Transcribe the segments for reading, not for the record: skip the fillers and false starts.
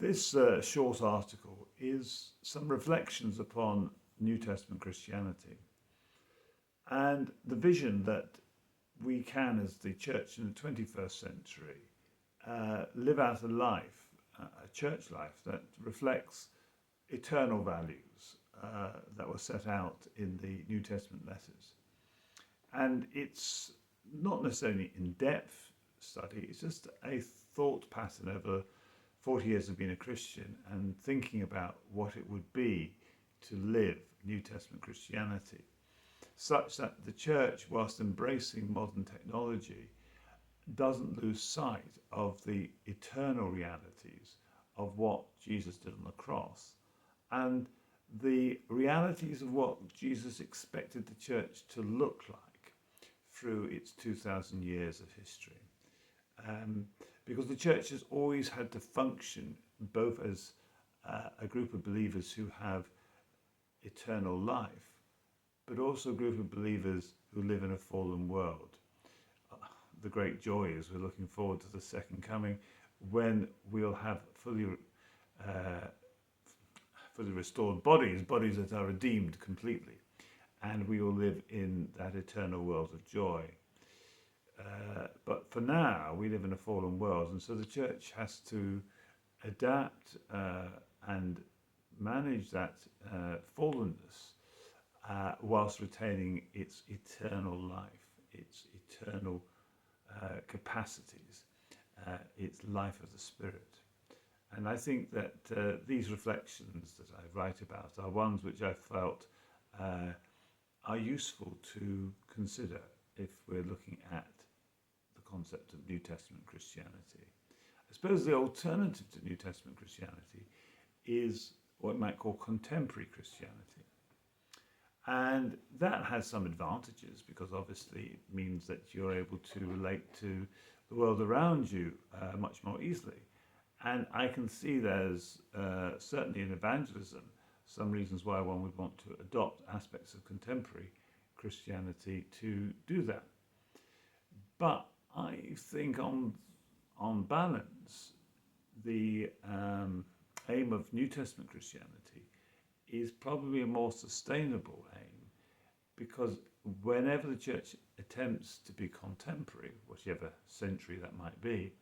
This short article is some reflections upon New Testament Christianity and the vision that we can, as the church in the 21st century, live out a life, a church life that reflects eternal values that were set out in the New Testament letters. And it's not necessarily in-depth study, it's just a thought pattern over 40 years of being a Christian and thinking about what it would be to live New Testament Christianity, such that the church, whilst embracing modern technology, doesn't lose sight of the eternal realities of what Jesus did on the cross and the realities of what Jesus expected the church to look like through its 2,000 years of history. Because the church has always had to function both as a group of believers who have eternal life, but also a group of believers who live in a fallen world. The great joy is we're looking forward to the second coming, when we'll have fully restored bodies that are redeemed completely, and we will live in that eternal world of joy. But for now, we live in a fallen world, and so the church has to adapt and manage that fallenness whilst retaining its eternal life, its eternal capacities, its life of the Spirit. And I think that these reflections that I write about are ones which I felt are useful to consider if we're looking at the concept of New Testament Christianity. I suppose the alternative to New Testament Christianity is what you might call contemporary Christianity. And that has some advantages because obviously it means that you're able to relate to the world around you much more easily. And I can see there's certainly in evangelism some reasons why one would want to adopt aspects of contemporary Christianity to do that. But I think on balance, the aim of New Testament Christianity is probably a more sustainable aim, because whenever the church attempts to be contemporary, whatever century that might be,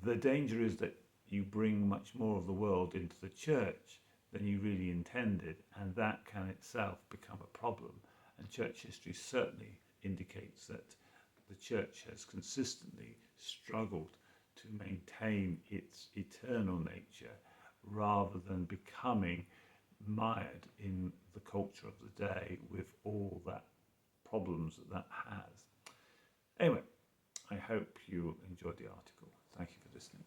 the danger is that you bring much more of the world into the church than you really intended, and that can itself become a problem. And church history certainly indicates that the church has consistently struggled to maintain its eternal nature rather than becoming mired in the culture of the day with all that problems that has. Anyway, I hope you enjoyed the article. Thank you for listening.